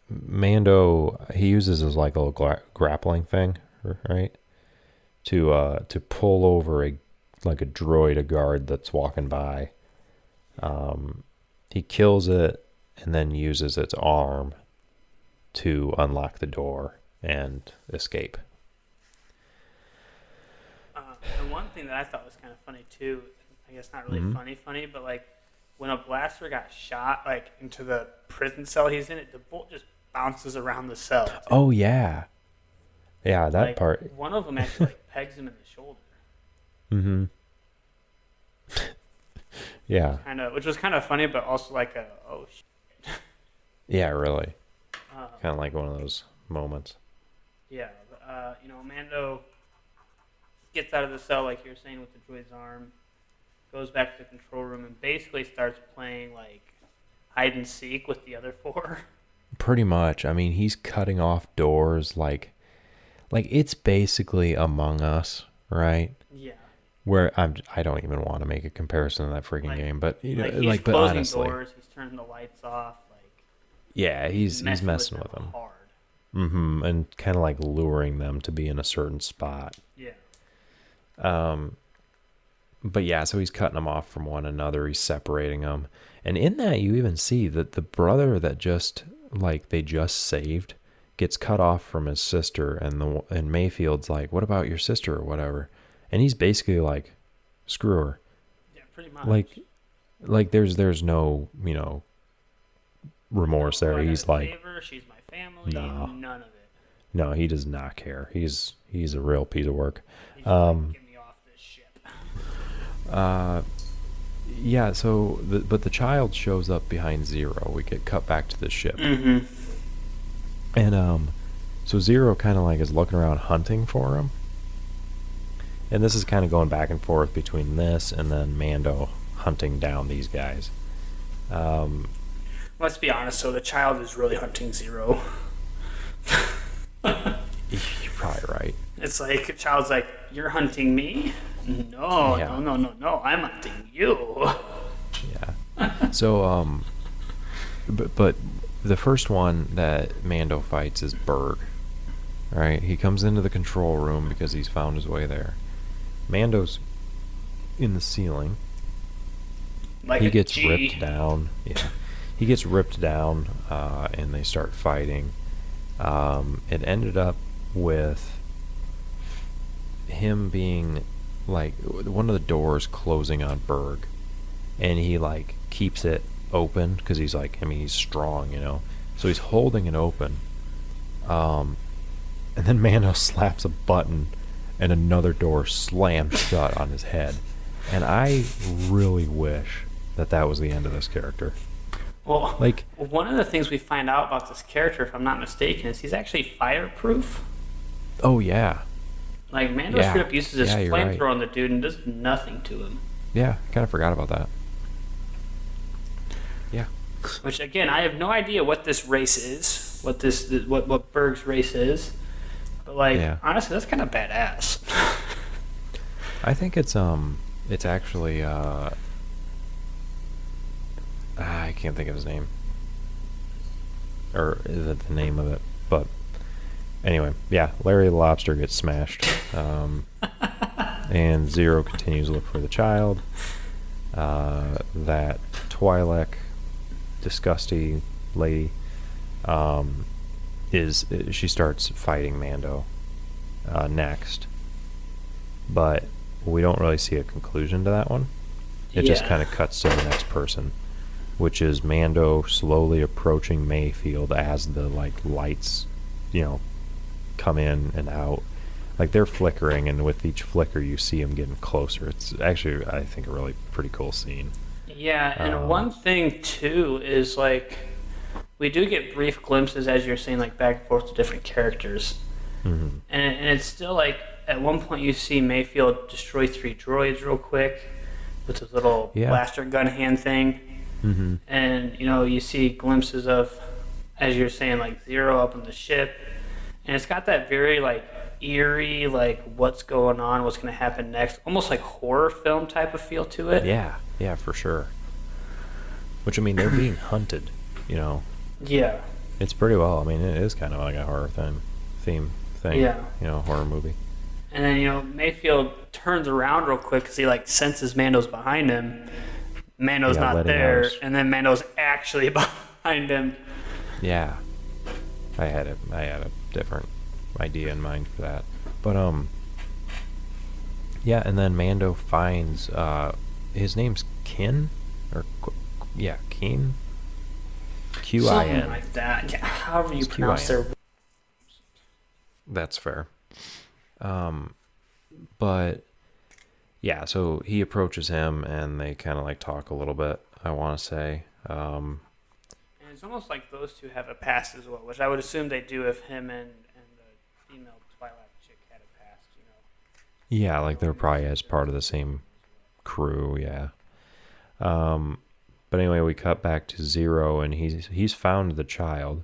Mando, he uses his like little grappling thing, right? To pull over a droid, a guard that's walking by. He kills it and then uses its arm to unlock the door and escape. And one thing that I thought was kind of funny too, I guess not really funny, but like when a blaster got shot like into the prison cell he's in, the bolt just bounces around the cell. Too. Oh yeah, yeah, that like, part. One of them actually like pegs him in the shoulder. Mm-hmm. Yeah. Which was kind of funny, but also like oh shit. Yeah, really. Kind of like one of those moments. Yeah, Mando gets out of the cell, like you were saying, with the droid's arm, goes back to the control room, and basically starts playing, like, hide and seek with the other four. Pretty much. I mean, he's cutting off doors, like it's basically Among Us, right? Yeah. Where I don't even want to make a comparison to that freaking game, but he's closing but honestly, doors, he's turning the lights off, yeah, he's messing with them hard. Mm-hmm, and kind of like luring them to be in a certain spot. Yeah. But yeah, so he's cutting them off from one another. He's separating them, and in that you even see that the brother that they just saved gets cut off from his sister, and Mayfield's like, "What about your sister or whatever?" And he's basically like, "Screw her." Yeah, pretty much. There's no remorse there. He's like, favor, she's my family. No. None of it. No, he does not care. He's a real piece of work. He's like, get me off this ship. Yeah. So, but the child shows up behind Zero. We get cut back to the ship, and so Zero kind of like is looking around hunting for him, and this is kind of going back and forth between this and then Mando hunting down these guys. Let's be honest, so the child is really hunting Zero. You're probably right. It's like, the child's like, you're hunting me? No, Yeah. no, I'm hunting you. Yeah. So, but the first one that Mando fights is Berg. Right? He comes into the control room because he's found his way there. Mando's in the ceiling. Like He gets ripped down. Yeah. He gets ripped down, and they start fighting. It ended up with him being like one of the doors closing on Berg, and he like keeps it open because he's like, I mean, he's strong, so he's holding it open. And then Mando slaps a button, and another door slams shut on his head. And I really wish that was the end of this character. Well, one of the things we find out about this character, if I'm not mistaken, is he's actually fireproof. Oh yeah. Like Mando straight up uses his flamethrower right. on the dude and does nothing to him. Yeah, kind of forgot about that. Yeah. Which again, I have no idea what this race is, what Berg's race is, but honestly, that's kind of badass. I think it's actually I can't think of his name or the name of it, but anyway, yeah, Larry the Lobster gets smashed, and Zero continues to look for the child. That Twi'lek disgusting lady is she starts fighting Mando next, but we don't really see a conclusion to that one. It just kind of cuts to the next person, which is Mando slowly approaching Mayfield as the lights, come in and out. Like they're flickering, and with each flicker you see him getting closer. It's actually, I think, a really pretty cool scene. Yeah, and one thing too is we do get brief glimpses, as you're saying, back and forth to different characters. Mm-hmm. And it's still at one point you see Mayfield destroy 3 droids real quick with his little blaster gun hand thing. Mm-hmm. And, you see glimpses of, as you're saying, Zero up on the ship. And it's got that very, eerie, what's going on, what's going to happen next, almost like horror film type of feel to it. Yeah, for sure. Which, I mean, they're being hunted, Yeah. It's pretty well. I mean, it is kind of like a horror theme thing. Yeah. Horror movie. And then, Mayfield turns around real quick because he, senses Mando's behind him. Mando's not there, and then Mando's actually behind him. Yeah. I had a different idea in mind for that. But, yeah, and then Mando finds, his name's Kin? Keen? Q-I-N. Something like that. Yeah, however you pronounce their... That's fair. But yeah, so he approaches him and they kind of talk a little bit, I want to say. And it's almost like those two have a past as well, which I would assume they do if him and the female Twilight chick had a past, Yeah, they're probably as part of the same crew, yeah. But anyway, we cut back to Zero, and he's found the child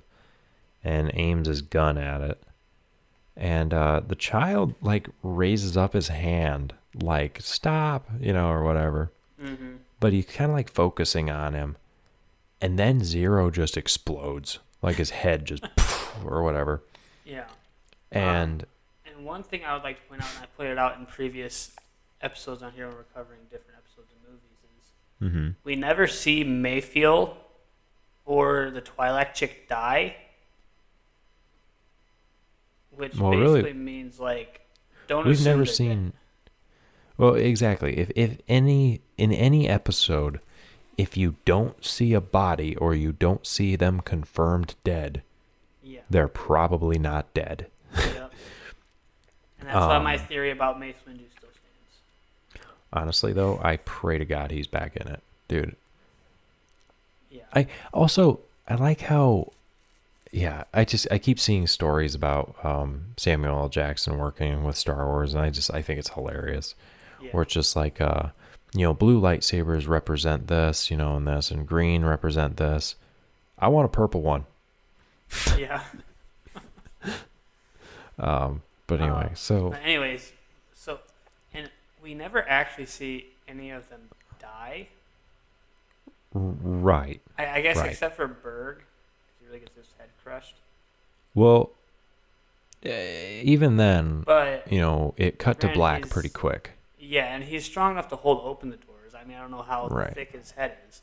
and aims his gun at it. And the child, raises up his hand, stop, or whatever. Mm-hmm. But he's kind of, focusing on him. And then Zero just explodes. His head just, or whatever. Yeah. And one thing I would like to point out, and I pointed out in previous episodes on here when we're covering different episodes of movies, is we never see Mayfield or the Twi'lek chick die. Which basically really means don't. We've never seen. Well, exactly. If in any episode, if you don't see a body or you don't see them confirmed dead, they're probably not dead. Yep. And that's why my theory about Mace Windu still stands. Honestly, though, I pray to God he's back in it, dude. Yeah. I like how. Yeah, I keep seeing stories about Samuel L. Jackson working with Star Wars, and I think it's hilarious. Yeah. Where it's just blue lightsabers represent this, and this, and green represent this. I want a purple one. Yeah. But anyway, and we never actually see any of them die. Right. I guess except for Berg. Really gets his head crushed. Well, even then, but it cut to black pretty quick. Yeah, and he's strong enough to hold open the doors. I mean, I don't know how thick his head is,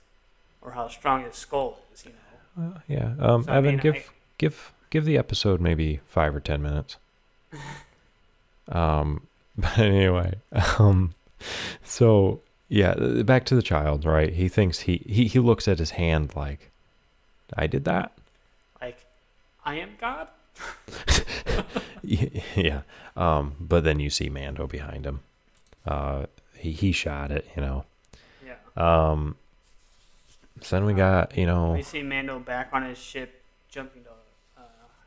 or how strong his skull is. Yeah. So, Evan, give the episode maybe 5 or 10 minutes. But anyway, so yeah, back to the child. Right? He thinks he looks at his hand like, I did that. I am God? Yeah. But then you see Mando behind him. He shot it, Yeah. So then we got, We see Mando back on his ship jumping to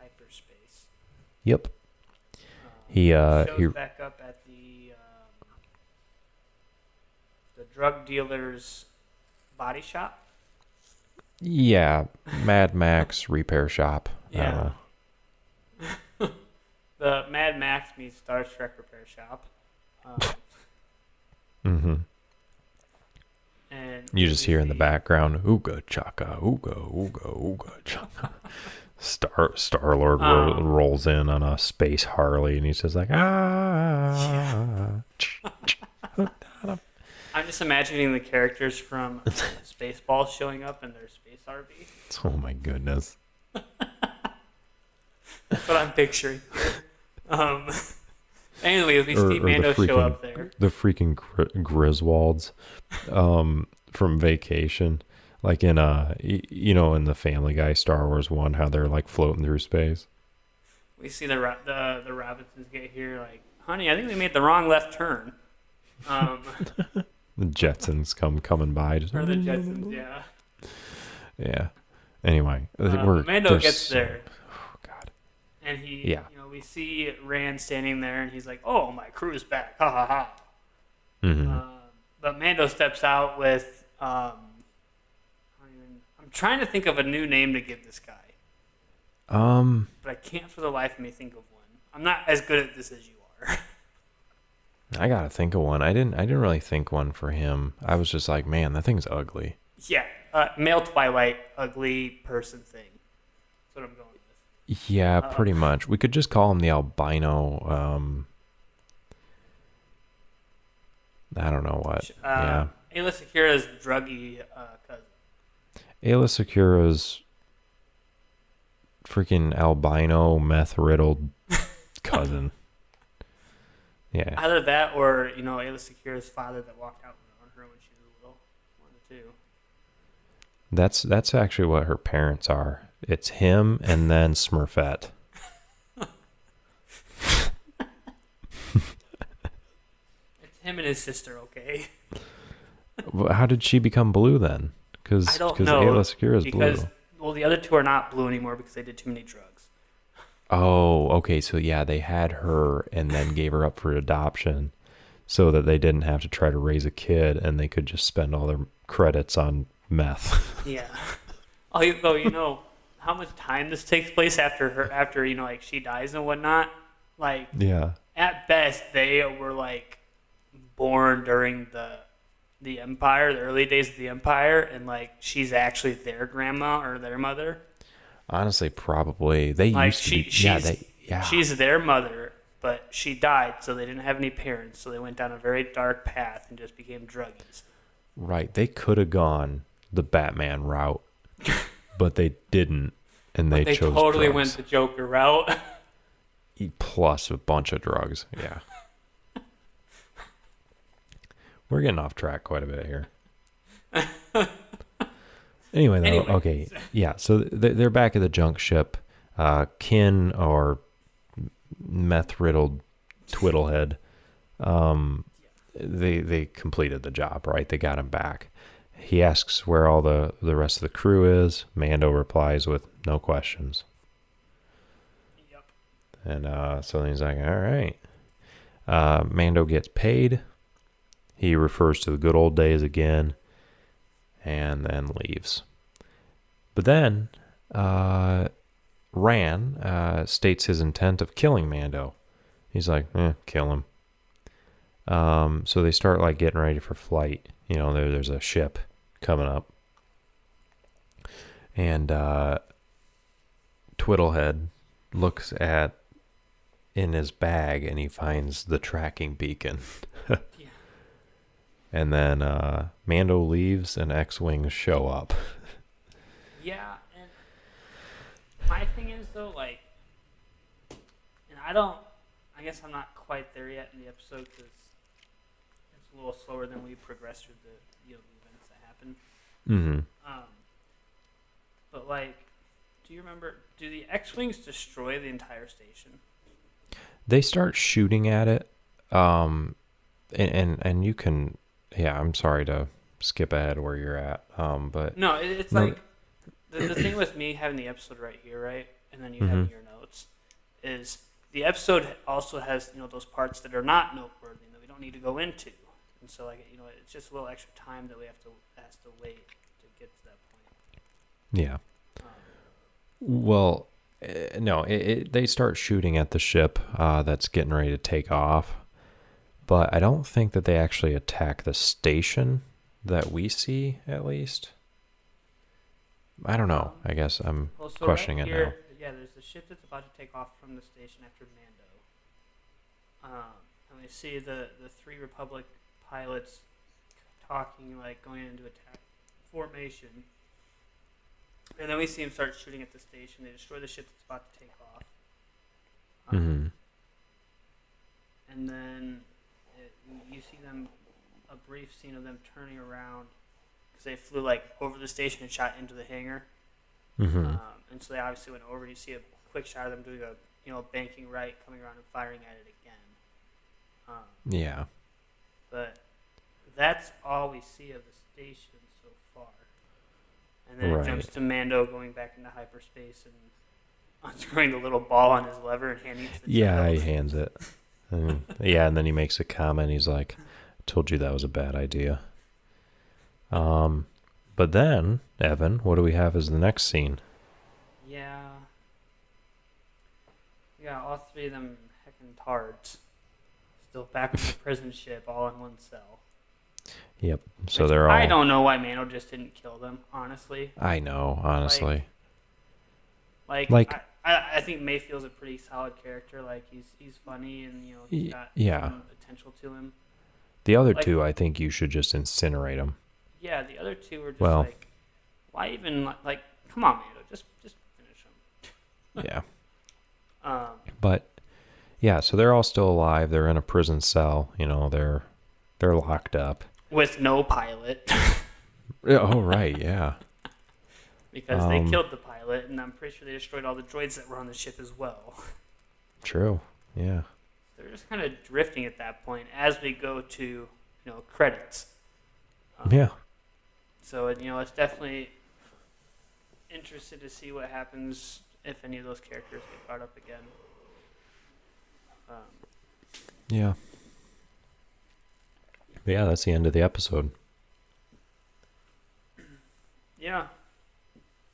hyperspace. Yep. He shows back up at the drug dealer's body shop. Yeah, Mad Max repair shop. Yeah. The Mad Max meets Star Trek repair shop. And you just hear in the background, ooga chaka, ooga ooga ooga chaka. Star Lord rolls in on a space Harley, and he says ah. I'm just imagining the characters from Spaceballs showing up in their space RV. Oh my goodness. That's what I'm picturing. Um, anyway, we see or Mando show up there. the freaking Griswolds from Vacation, like in in the Family Guy Star Wars one, how they're like floating through space. We see the Robinsons get here, like, honey, I think we made the wrong left turn. The Jetsons coming by. Or the Jetsons, yeah. Yeah. Anyway, Mando gets there. Oh God. And we see Rand standing there, and he's like, "Oh, my crew's back, ha ha ha." Mm-hmm. But Mando steps out with, I'm trying to think of a new name to give this guy. But I can't for the life of me think of one. I'm not as good at this as you are. I gotta think of one. I didn't really think one for him. I was just like, man, that thing's ugly. Yeah, male Twilight, ugly person thing. That's what I'm going with. Yeah, pretty much. We could just call him the albino. I don't know what. Yeah. Ayla Secura's druggy cousin. Ayla Secura's freaking albino meth-riddled cousin. Yeah. Either that or, Ayla Secura's father that walked out on her when she was little. One of the two. That's actually what her parents are. It's him and then Smurfette. It's him and his sister, okay? How did she become blue then? Because I don't know. Ayla Secura is blue. Well, the other two are not blue anymore because they did too many drugs. Oh, okay. So yeah, they had her and then gave her up for adoption so that they didn't have to try to raise a kid and they could just spend all their credits on meth. Yeah. Although, how much time this takes place after she dies and whatnot. Like, yeah. At best, they were like born during the Empire, the early days of the Empire, and like she's actually their grandma or their mother. Honestly, probably they like used to be. She's their mother, but she died, so they didn't have any parents, so they went down a very dark path and just became druggies. Right, they could have gone the Batman route, but they didn't, and they chose totally drugs. Went the Joker route. Plus a bunch of drugs. Yeah. We're getting off track quite a bit here. Anyway, okay. Yeah, so they're back at the junk ship. Kin, or meth-riddled Twiddlehead, they completed the job, right? They got him back. He asks where all the rest of the crew is. Mando replies with no questions. Yep. And so he's like, all right. Mando gets paid. He refers to the good old days again and then leaves. But then Ran states his intent of killing Mando. He's like, kill him. So they start like getting ready for flight. There's a ship coming up. And Twiddlehead looks in his bag and he finds the tracking beacon. Yeah. And then Mando leaves and X-Wings show up. Yeah, and my thing is though, like, and I guess I'm not quite there yet in the episode because it's a little slower than we progress through the events that happen. Mm-hmm. But like, do you remember? Do the X-Wings destroy the entire station? They start shooting at it, and you can. Yeah, I'm sorry to skip ahead where you're at, but no, it's like the thing with me having the episode right here, right, and then you having your notes, is the episode also has those parts that are not noteworthy that we don't need to go into, and so like it's just a little extra time that we have to wait to get to that point. Yeah. Well, no, they start shooting at the ship that's getting ready to take off. But I don't think that they actually attack the station that we see, at least. I don't know. I guess I'm questioning right it here, now. Yeah, there's the ship that's about to take off from the station after Mando. And we see the three Republic pilots talking, like going into attack formation. And then we see them start shooting at the station. They destroy the ship that's about to take off. Mm-hmm. And then you see them, a brief scene of them turning around because they flew like over the station and shot into the hangar. Mm-hmm. And so they obviously went over. You see a quick shot of them doing a banking right, coming around and firing at it again. Yeah. But that's all we see of the station so far. And then it jumps to Mando going back into hyperspace and unscrewing the little ball on his lever and handing it to the child. He hands it. And then he makes a comment. He's like, "I told you that was a bad idea." But then, Evan, what do we have as the next scene? Yeah. Yeah, all three of them heckin' tards. Still back in the prison ship, all in one cell. Yep. So Which they're all... I don't know why Mando just didn't kill them, honestly. I know, honestly. I think Mayfield's a pretty solid character. Like, he's funny and, he's got some potential to him. The other two, I think you should just incinerate them. Yeah, the other two are just why even, like, come on, Mando, just finish them. Yeah. But, yeah, so they're all still alive. They're in a prison cell. They're locked up. With no pilot. Oh, right, yeah. Because they killed the pilot, and I'm pretty sure they destroyed all the droids that were on the ship as well. True, yeah. They're just kind of drifting at that point as we go to, credits. Yeah. So, it's definitely interested to see what happens if any of those characters get brought up again. Yeah. But yeah, that's the end of the episode. Yeah.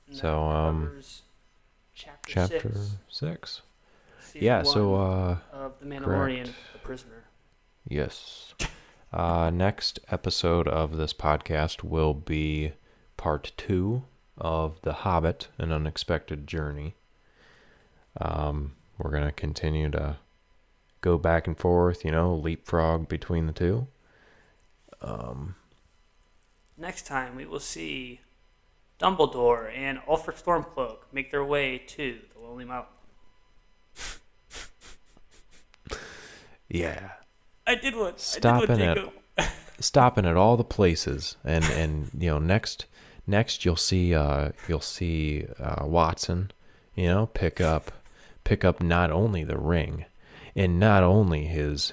And so, chapter 6. Yeah, so of The Mandalorian, correct. The Prisoner. Yes. Next episode of this podcast will be part 2 of The Hobbit, An Unexpected Journey. We're going to continue to go back and forth, leapfrog between the two. Next time, we will see Dumbledore and Ulfric Stormcloak make their way to the Lonely Mountain. Yeah. I did one. Stopping at all the places, and next you'll see Watson, pick up not only the ring, and not only his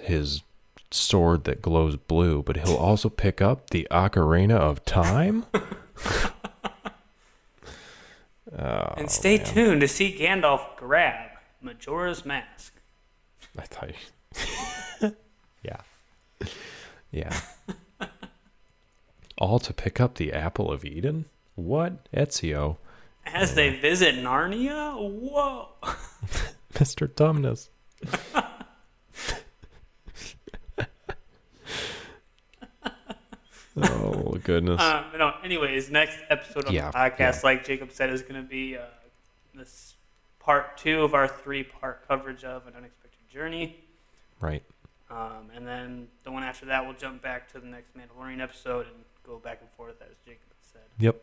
sword that glows blue, but he'll also pick up the Ocarina of Time. And stay tuned to see Gandalf grab Majora's Mask. I thought Yeah. All to pick up the Apple of Eden? What? Ezio. As they visit Narnia? Whoa. Mr. Tumnus. Oh, goodness. Anyways, next episode of the podcast, like Jacob said, is going to be this part 2 of our 3-part coverage of An Unexpected Journey. Right. And then the one after that, we'll jump back to the next Mandalorian episode and go back and forth, as Jacob said. Yep.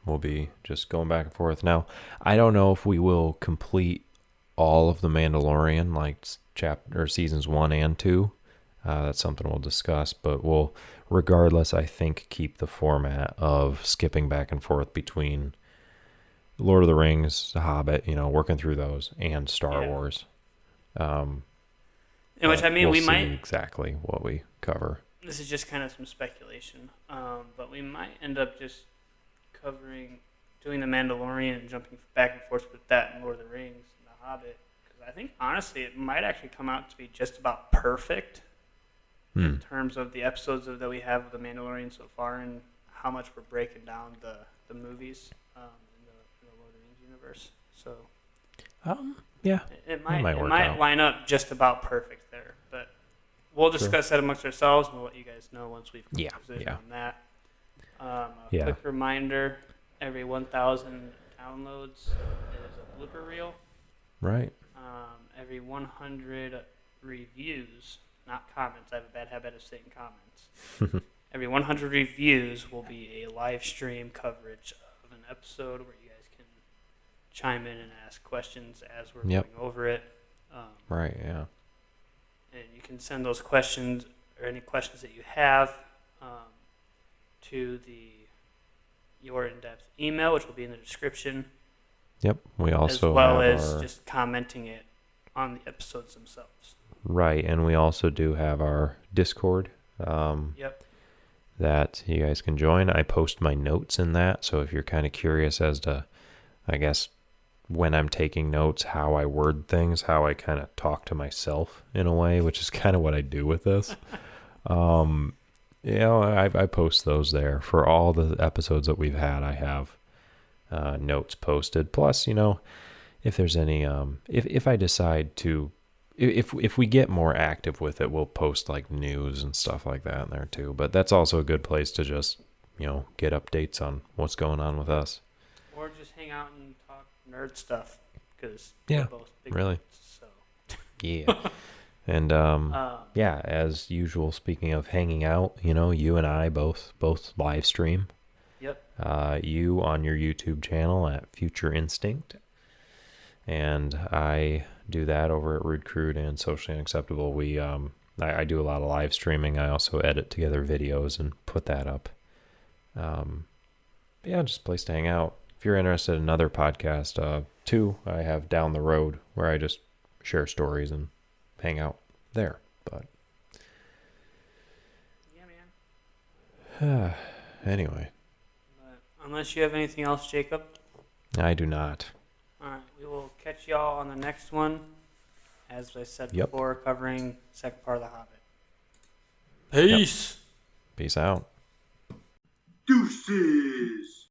We'll be just going back and forth. Now, I don't know if we will complete all of the Mandalorian, like seasons 1 and 2. That's something we'll discuss, but we'll, regardless, I think, keep the format of skipping back and forth between Lord of the Rings, The Hobbit, working through those, and Star Wars. In which, we might exactly what we cover. This is just kind of some speculation, but we might end up just doing the Mandalorian and jumping back and forth with that and Lord of the Rings and The Hobbit. Because I think, honestly, it might actually come out to be just about perfect in terms of the episodes that we have of the Mandalorian so far and how much we're breaking down the movies in the Lord of the Rings universe. So, yeah, it might line up just about perfect there, but we'll discuss that amongst ourselves, and we'll let you guys know once we've come to a decision on that. Quick reminder: every 1,000 downloads is a blooper reel. Right. Every 100 reviews, not comments. I have a bad habit of saying comments. Every 100 reviews will be a live stream coverage of an episode where you guys can chime in and ask questions as we're going over it. Right, yeah. And you can send those questions or any questions that you have to your in-depth email, which will be in the description. Yep. We also as well have as our just commenting it on the episodes themselves. right, and we also do have our Discord. Yep. That you guys can join. I post my notes in that, so if you're kind of curious as to, I guess, when I'm taking notes, how I word things, how I kind of talk to myself in a way, which is kind of what I do with this. I post those there for all the episodes that we've had. I have notes posted. Plus, if there's any, if I decide to, if we get more active with it, we'll post like news and stuff like that in there too. But that's also a good place to just, get updates on what's going on with us. Or just hang out and talk nerd stuff, because Yeah, we're both big really. nerds, so. Yeah. And yeah, as usual, speaking of hanging out, you and I both live stream. Yep. You on your YouTube channel at Future Instinct, and I do that over at Rude Crude and Socially Unacceptable. I do a lot of live streaming. I also edit together videos and put that up. Yeah, just a place to hang out. If you're interested in another podcast, too, I have Down the Road, where I just share stories and hang out there. But Yeah, man. Anyway, But unless you have anything else, Jacob. I do not. All right, we will catch y'all on the next one. As I said Yep. before, covering second part of The Hobbit. Yep. Peace. Peace out. Deuces.